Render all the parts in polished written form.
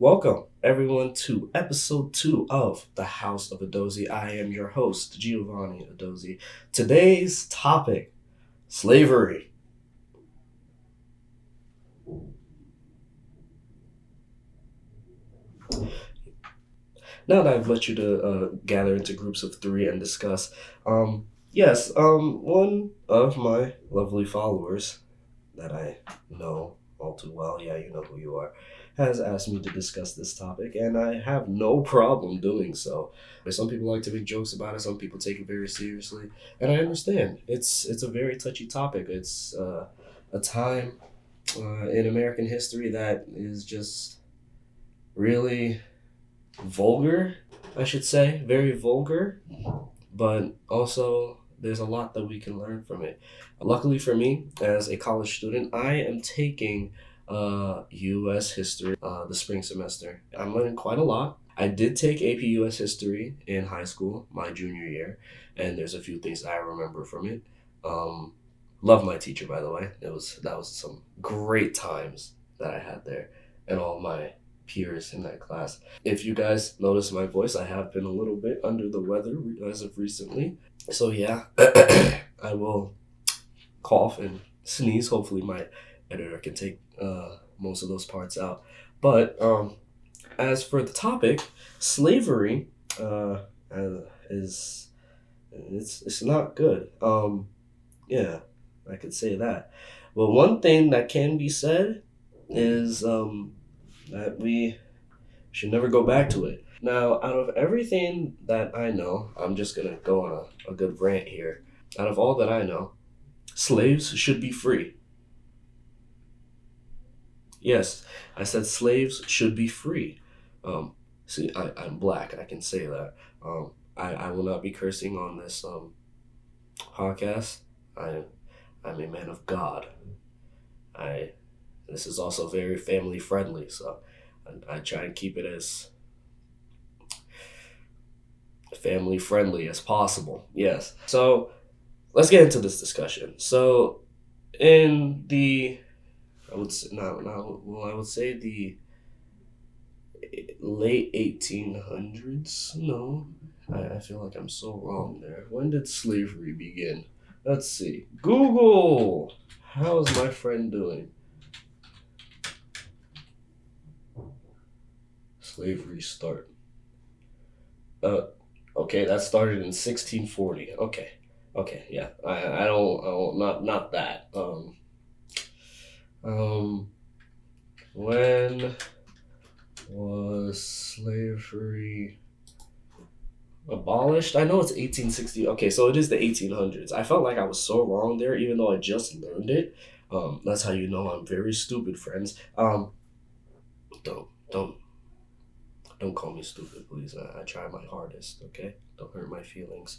Welcome, everyone, to episode 2 of The House of Odozi. I am your host, Giovanni Odozi. Today's topic, slavery. Now that I've let you to gather into groups of 3 and discuss, one of my lovely followers that I know all too well, yeah, you know who you are, has asked me to discuss this topic, and I have no problem doing so. Some people like to make jokes about it, some people take it very seriously, and I understand. It's a very touchy topic. It's a time in American history that is just really vulgar, I should say, very vulgar, but also there's a lot that we can learn from it. Luckily for me, as a college student, I am taking U.S. history the spring semester. I'm learning quite a lot. I did take AP U.S. history in high school, my junior year, and there's a few things I remember from it. Um, Love my teacher, by the way. That was some great times that I had there, and all my peers in that class. If you guys notice my voice, I have been a little bit under the weather as of recently. So yeah, I will cough and sneeze. Hopefully my editor can take most of those parts out. But as for the topic, slavery is it's not good. Yeah, I could say that. Well, one thing that can be said is that we should never go back to it. Now, out of everything that I know, I'm just gonna go on a good rant here. Out of all that I know, slaves should be free. Yes, I said slaves should be free. See, I'm black. I can say that. I will not be cursing on this podcast. I, I'm a man of God. I This is also very family friendly, so I try and keep it as family friendly as possible. Yes. So let's get into this discussion. So in the I would say I would say the late 1800s. No, I feel like I'm so wrong there. When did slavery begin? Let's see. Google. How's my friend doing? Slavery start. Uh, okay, that started in 1640. Okay, okay, yeah. I don't not that. Um, when was slavery abolished? I know it's 1860. Okay, so it is the 1800s. I felt like I was so wrong there, even though I just learned it. That's how you know I'm very stupid, friends. Don't don't don't call me stupid, please. I try my hardest. Okay, don't hurt my feelings.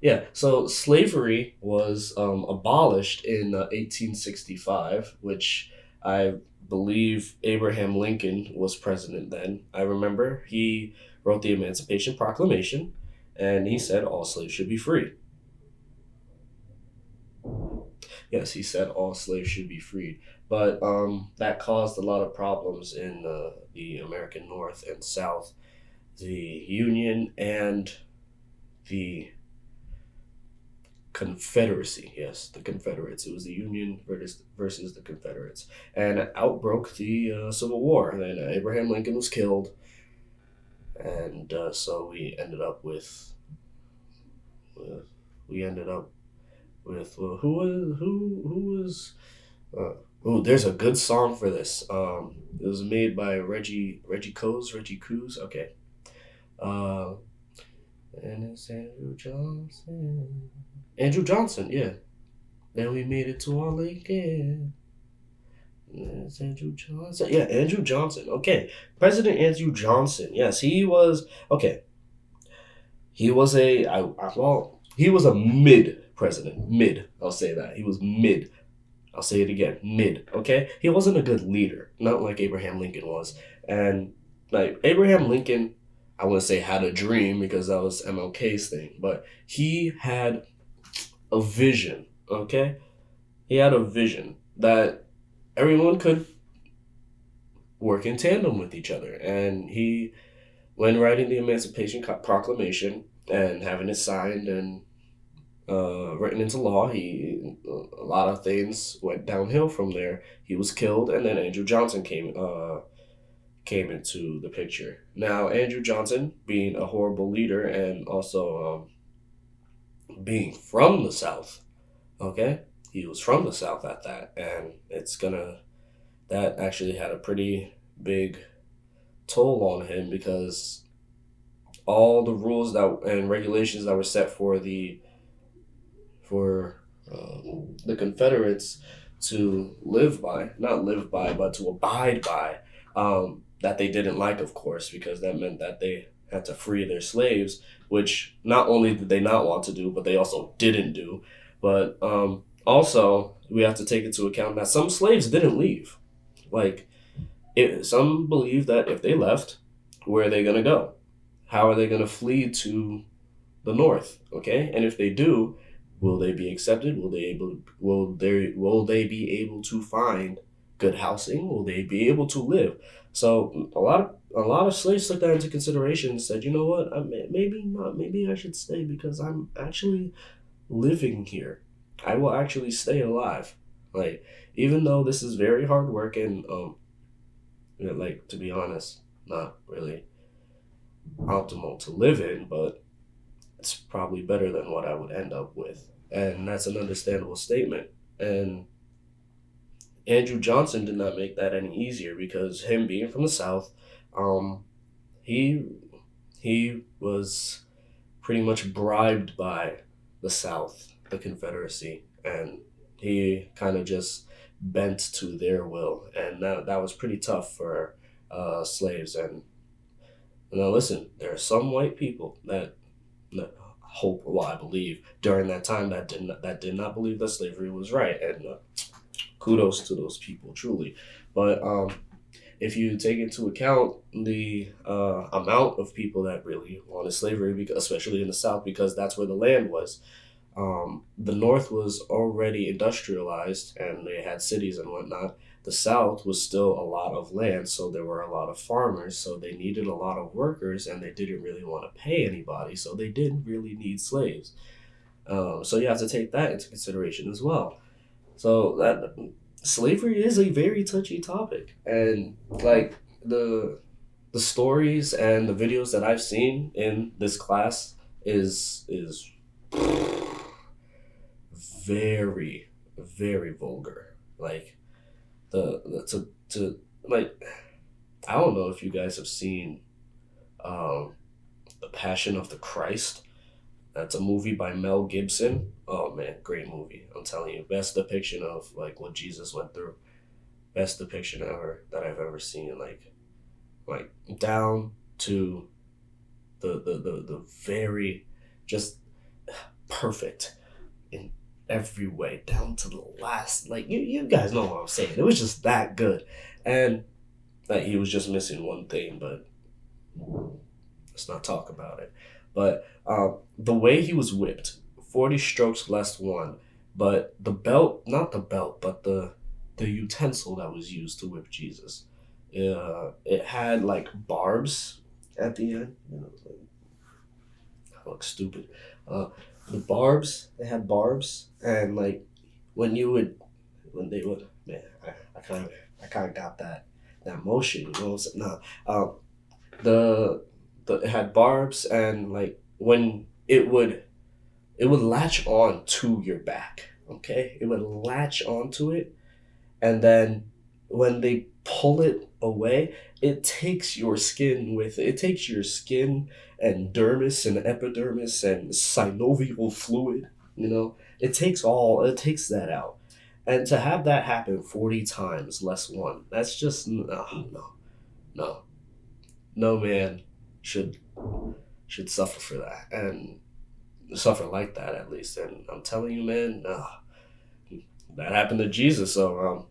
Yeah. So slavery was abolished in 1865, which I believe Abraham Lincoln was president then. I remember he wrote the Emancipation Proclamation, and he said all slaves should be free. Yes, he said all slaves should be freed. But that caused a lot of problems in the American North and South, the Union and the Confederacy. Yes, the Confederates. It was the Union versus the Confederates. And out broke the Civil War. And then Abraham Lincoln was killed. And so uh, we ended up with well, who was oh, there's a good song for this. It was made by Reggie Coos. Okay. Uh, and it's Andrew Johnson. Andrew Johnson, yeah. Then we made it to our Lincoln. It's Andrew Johnson. Yeah, Andrew Johnson. Okay. President Andrew Johnson. Yes, he was okay. He was he was a mid president. Mid. I'll say that. He was mid. I'll say it again, mid, okay? He wasn't a good leader, not like Abraham Lincoln was. And like Abraham Lincoln, I wouldn't say had a dream because that was MLK's thing, but he had a vision, okay? He had a vision that everyone could work in tandem with each other. And he, when writing the Emancipation Proclamation and having it signed and written into law, a lot of things went downhill from there. He was killed, and then Andrew Johnson came into the picture. Now, Andrew Johnson, being a horrible leader and also being from the South, okay, he was from the South at that, and that actually had a pretty big toll on him because all the rules that and regulations that were set for the Confederates to live by, not live by, but to abide by, that they didn't like, of course, because that meant that they had to free their slaves, which not only did they not want to do, but they also didn't do. But also, we have to take into account that some slaves didn't leave. Like, some believe that if they left, where are they going to go? How are they going to flee to the north? Okay, and if they do, will they be accepted? Will they be able to find good housing? Will they be able to live? So a lot of slaves took that into consideration and said, you know what, maybe not. Maybe I should stay because I'm actually living here. I will actually stay alive. Like, even though this is very hard work and like, to be honest, not really optimal to live in, but it's probably better than what I would end up with. And that's an understandable statement. And Andrew Johnson did not make that any easier because him being from the South, he was pretty much bribed by the South, the Confederacy, and he kind of just bent to their will, and that was pretty tough for slaves. And now listen, there are some white people that I believe during that time that did not believe that slavery was right, and kudos to those people, truly. But if you take into account the amount of people that really wanted slavery, because, especially in the South, because that's where the land was. The North was already industrialized and they had cities and whatnot. The South was still a lot of land, so there were a lot of farmers, so they needed a lot of workers, and they didn't really want to pay anybody, so they didn't really need slaves. So you have to take that into consideration as well. So that slavery is a very touchy topic, and like the stories and the videos that I've seen in this class is very, very vulgar. Like to like, I don't know if you guys have seen The Passion of the Christ. That's a movie by Mel Gibson. Oh man, great movie. I'm telling you, best depiction of like what Jesus went through. Best depiction ever that I've ever seen. Like down to the very just perfect in every way, down to the last. Like you guys know what I'm saying. It was just that good, and like he was just missing one thing, but let's not talk about it. But the way he was whipped, 40 strokes less one, but the belt, not the belt, but the utensil that was used to whip Jesus, it had like barbs at the end. You know, like, I look stupid. The barbs, they had barbs, and like when they would, man, I kind of got that motion, you know what I'm saying? No, it had barbs, and like when it would latch on to your back, okay? It would latch onto it, and then when they pull it away, it takes your skin with it. It takes your skin and dermis and epidermis and synovial fluid, you know? It takes that out. And to have that happen 40 times less one, that's just, no man should suffer for that, and suffer like that at least. And I'm telling you, man, that happened to Jesus. So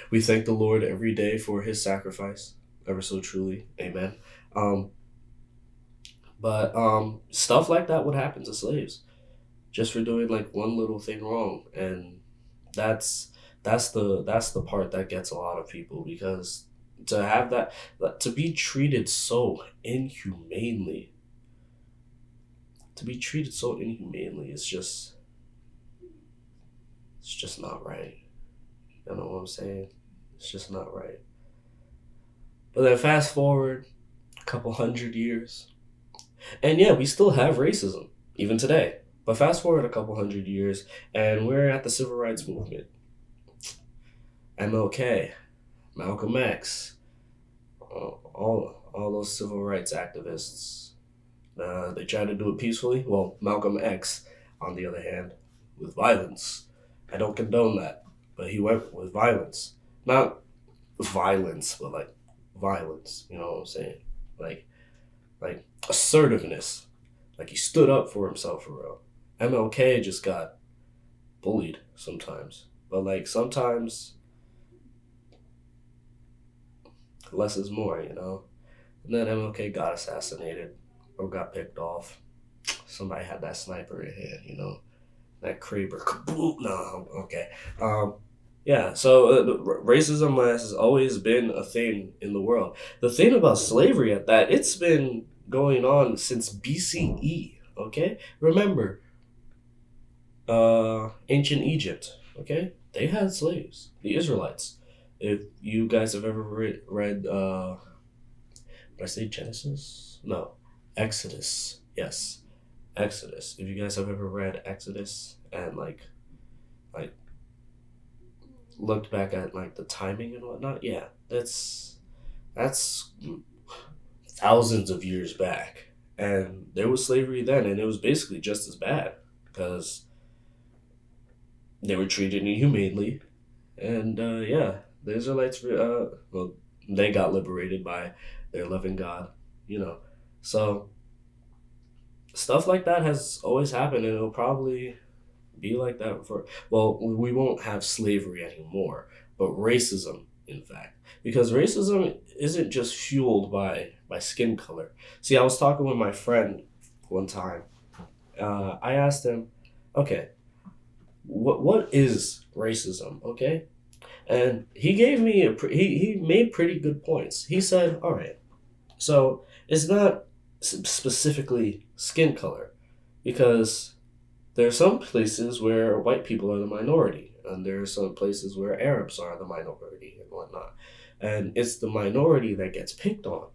we thank the Lord every day for his sacrifice, ever so truly. Amen. But stuff like that would happen to slaves just for doing like one little thing wrong, and that's the part that gets a lot of people, because To have to be treated so inhumanely, it's just not right. You know what I'm saying? It's just not right. But then fast forward a couple hundred years, and yeah, we still have racism even today. But fast forward a couple hundred years, and we're at the civil rights movement. MLK, Malcolm X, all those civil rights activists. They tried to do it peacefully. Well, Malcolm X, on the other hand, with violence. I don't condone that, but he went with violence. Not violence, but like violence. You know what I'm saying? Like like assertiveness. Like he stood up for himself for real. MLK just got bullied sometimes, but like sometimes less is more. And then MLK got assassinated or got picked off. Somebody had that sniper in hand. That Kraber. Kaboom! No, okay. Yeah, so racism has always been a thing in the world. The thing about slavery at that, it's been going on since BCE, okay? Remember, ancient Egypt, okay? They had slaves, the Israelites. If you guys have ever read did I say Genesis? No, Exodus. Yes, Exodus. If you guys have ever read Exodus and like looked back at like the timing and whatnot, yeah, that's thousands of years back, and there was slavery then, and it was basically just as bad because they were treated inhumanely, and yeah, the Israelites, well, they got liberated by their loving God, you know. So stuff like that has always happened, and it'll probably be like that for, well, we won't have slavery anymore, but racism, in fact, because racism isn't just fueled by skin color. See, I was talking with my friend one time. I asked him, okay, what is racism? Okay, and he gave me he made pretty good points. He said, all right, so it's not specifically skin color, because there are some places where white people are the minority, and there are some places where Arabs are the minority and whatnot. And it's the minority that gets picked on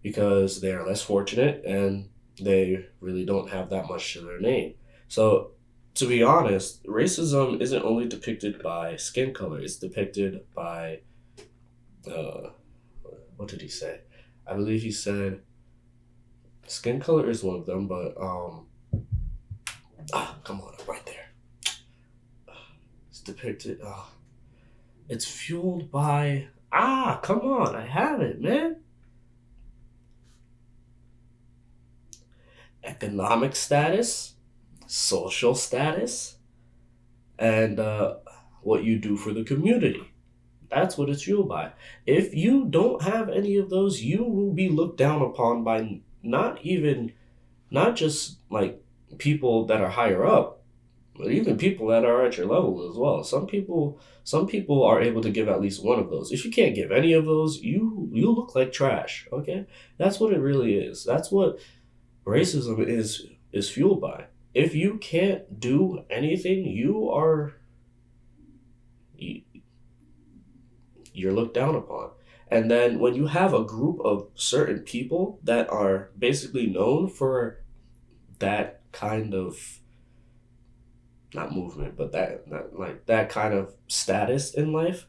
because they are less fortunate and they really don't have that much to their name. So, to be honest, racism isn't only depicted by skin color, it's depicted by, uh, what did he say? I believe he said skin color is one of them, but, come on, I'm right there. It's depicted, it's fueled by, come on, I have it, man. Economic status, social status, and what you do for the community. That's what it's fueled by. If you don't have any of those, you will be looked down upon by not just like people that are higher up, but even people that are at your level as well. Some people are able to give at least one of those. If you can't give any of those, you look like trash. Okay, that's what it really is. That's what racism is fueled by. If you can't do anything, you're looked down upon. And then when you have a group of certain people that are basically known for that kind of, not movement, but that kind of status in life,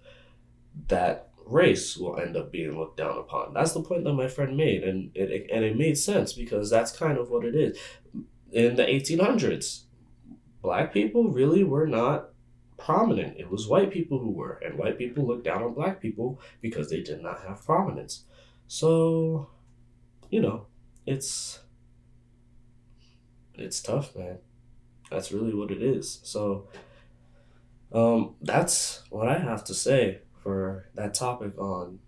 that race will end up being looked down upon. That's the point that my friend made, and it made sense because that's kind of what it is. In the 1800s, black people really were not prominent. It was white people who were, and white people looked down on black people because they did not have prominence. So, you know, it's tough, man. That's really what it is. So, that's what I have to say for that topic on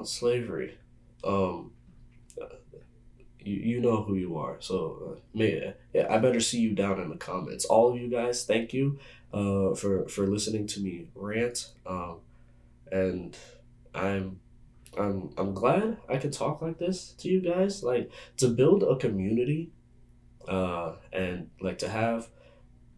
slavery. Um, you know who you are. So, yeah, I better see you down in the comments. All of you guys, thank you, for listening to me rant. And I'm I'm glad I could talk like this to you guys. Like to build a community, and like to have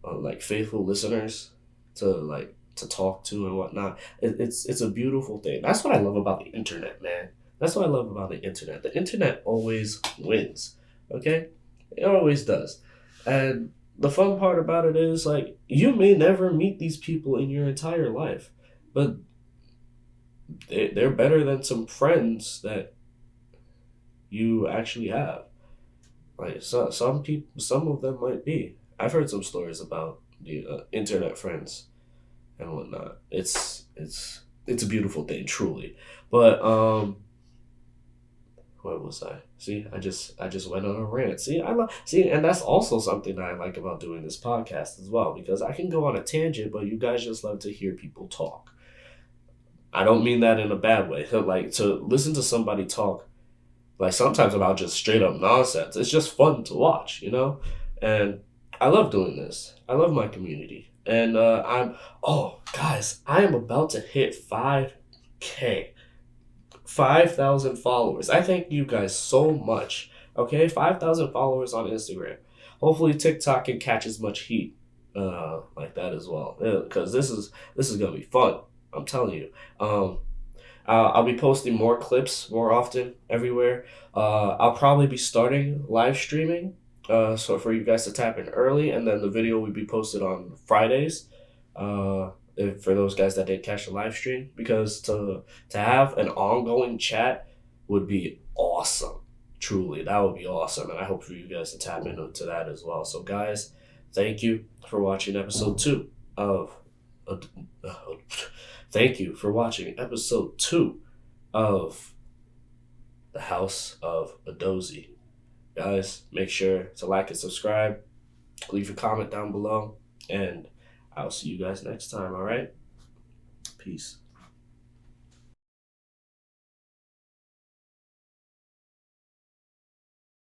like faithful listeners to like to talk to and whatnot. It's a beautiful thing. That's what I love about the internet, man. That's what I love about the internet. The internet always wins. Okay, it always does. And the fun part about it is like you may never meet these people in your entire life, but they're better than some friends that you actually have. Like some people, some of them might be. I've heard some stories about the internet friends and whatnot. It's a beautiful thing, truly. But where was I? See, I just went on a rant. See, I love see, and that's also something that I like about doing this podcast as well because I can go on a tangent, but you guys just love to hear people talk. I don't mean that in a bad way. Like to listen to somebody talk, like sometimes about just straight up nonsense. It's just fun to watch, you know, and I love doing this. I love my community, and oh guys, I am about to hit 5K. 5,000 followers. I thank you guys so much. Okay, 5,000 followers on Instagram. Hopefully TikTok can catch as much heat like that as well. Because this is gonna be fun. I'm telling you. I'll be posting more clips more often everywhere. I'll probably be starting live streaming. So for you guys to tap in early, and then the video will be posted on Fridays. For those guys that didn't catch the live stream, because to have an ongoing chat would be awesome. Truly, that would be awesome, and I hope for you guys to tap into that as well. So, guys, thank you for watching episode two of. Uh, uh, thank you for watching episode two of the House of Odozi. Guys, make sure to like and subscribe. Leave a comment down below, and I'll see you guys next time, all right? Peace.